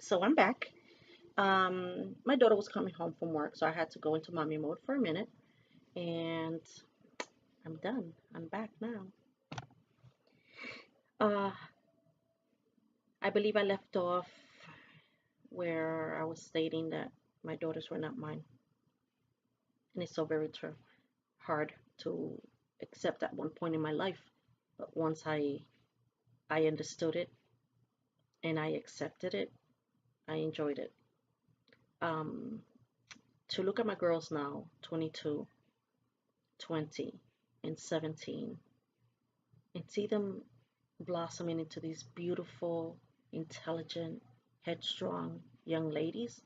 So I'm back. My daughter was coming home from work, so I had to go into mommy mode for a minute, and I'm done. I'm back now. Uh, I believe I left off where I was stating that my daughters were not mine, and it's so very true. Hard to accept at one point in my life, but once I understood it and I accepted it, I enjoyed it. Um, to look at my girls now, 22, 20, and 17, and see them blossoming into these beautiful, intelligent, headstrong young ladies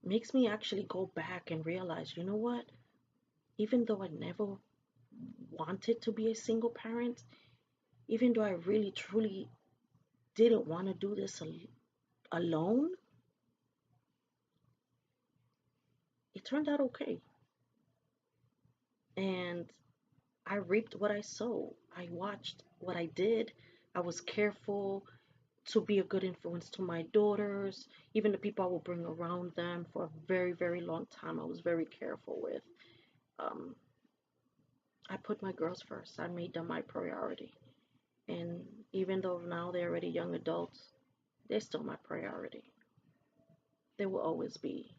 makes me actually go back and realize, you know what? Even though I never wanted to be a single parent, even though I really truly didn't want to do this alone, it turned out okay. And I reaped what I sowed. I watched what I did. I was careful to be a good influence to my daughters, even the people I will bring around them for a very, very long time. I was very careful with. Um, I put my girls first. I made them my priority. And even though now they're already young adults, they're still my priority. They will always be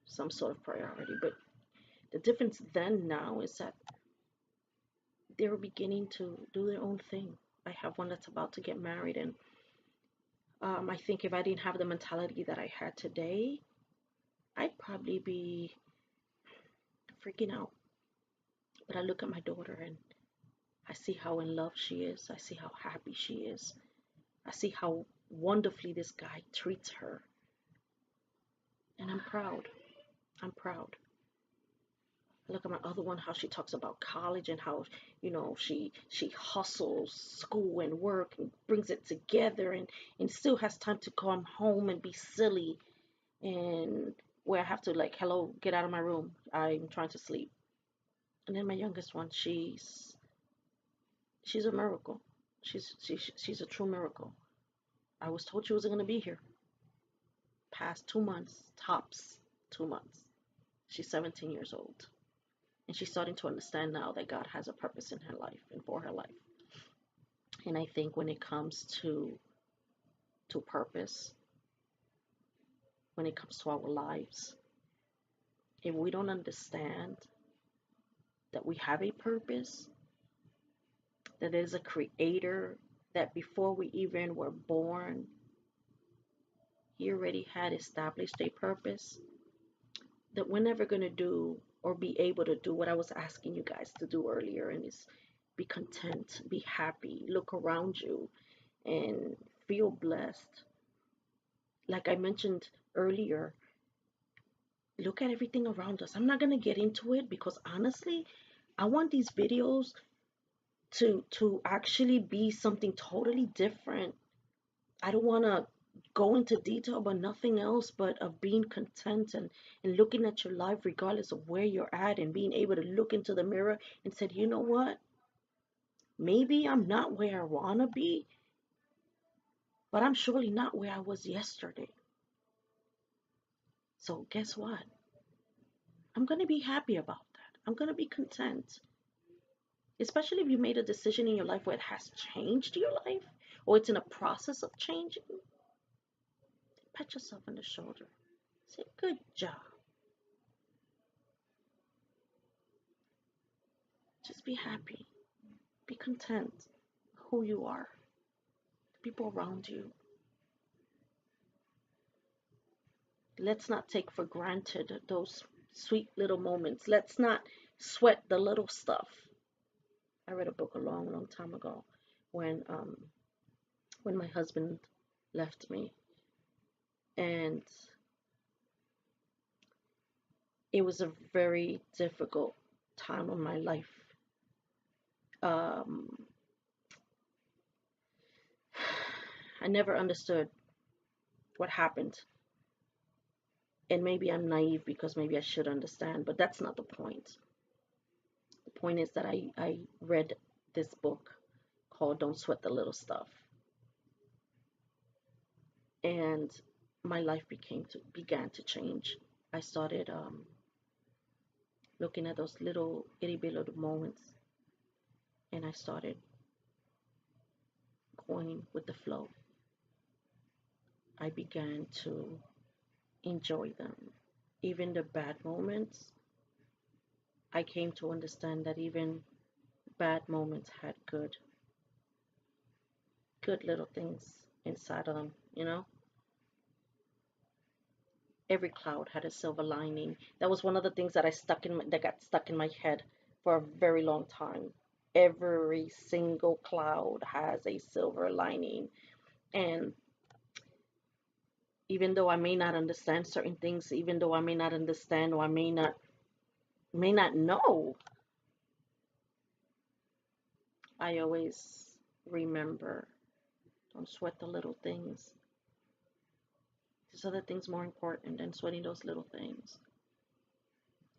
some sort of priority. But the difference then now is that they're beginning to do their own thing. I have one that's about to get married, and I think if I didn't have the mentality that I had today, I'd probably be freaking out. But I look at my daughter and I see how in love she is. I see how happy she is. I see how wonderfully this guy treats her. And I'm proud. I'm proud. I look at my other one, how she talks about college and how, she hustles school and work and brings it together and still has time to come home and be silly and where I have to like, hello, get out of my room. I'm trying to sleep. And then my youngest one, she's a miracle. She's a true miracle. I was told she wasn't gonna be here. Past 2 months, tops 2 months. She's 17 years old. And she's starting to understand now that God has a purpose in her life and for her life. And I think when it comes to purpose, when it comes to our lives, if we don't understand that we have a purpose, that there's a creator, that before we even were born, he already had established a purpose, that we're never going to do or be able to do what I was asking you guys to do earlier, and is be content, be happy, look around you, and feel blessed. Like I mentioned earlier, look at everything around us. I'm not going to get into it because honestly, I want these videos to actually be something totally different. I don't want to go into detail about nothing else but of being content and looking at your life regardless of where you're at and being able to look into the mirror and said, you know what? Maybe I'm not where I want to be, but I'm surely not where I was yesterday. So guess what? I'm going to be happy about that. I'm going to be content. Especially if you made a decision in your life where it has changed your life or it's in a process of changing. Pat yourself on the shoulder. Say, good job. Just be happy. Be content who you are, the people around you. Let's not take for granted those sweet little moments. Let's not sweat the little stuff. I read a book a long, long time ago when when my husband left me, and it was a very difficult time of my life. Um, I never understood what happened, and maybe I'm naive because maybe I should understand, but that's not the point. The point is that I read this book called Don't Sweat the Little Stuff. and my life began to change. I started looking at those little itty bitty little moments, and I started going with the flow. I began to enjoy them. Even the bad moments, I came to understand that even bad moments had good little things inside of them, you know? Every cloud had a silver lining. That was one of the things that got stuck in my head for a very long time. Every single cloud has a silver lining. And even though I may not understand certain things, even though I may not understand or I may not know, I always remember, don't sweat the little things. There's other things more important than sweating those little things.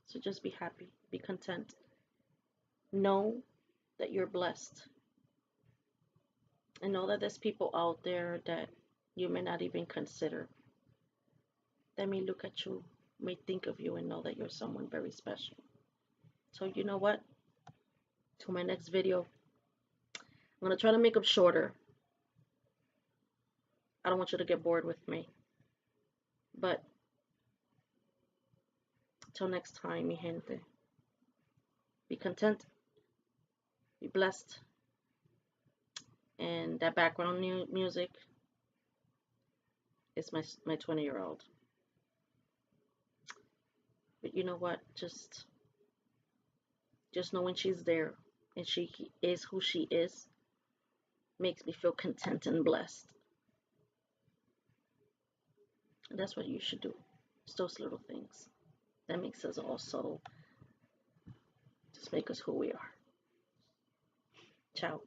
So just be happy, be content. Know that you're blessed. And know that there's people out there that you may not even consider. That may look at you, may think of you, and know that you're someone very special. So you know what? To my next video, I'm going to try to make them shorter. I don't want you to get bored with me. But till next time, mi gente, be content, be blessed. And that background music is my 20-year-old. But you know what? Just knowing she's there and she is who she is makes me feel content and blessed. And that's what you should do. It's those little things that makes us also just make us who we are. Ciao.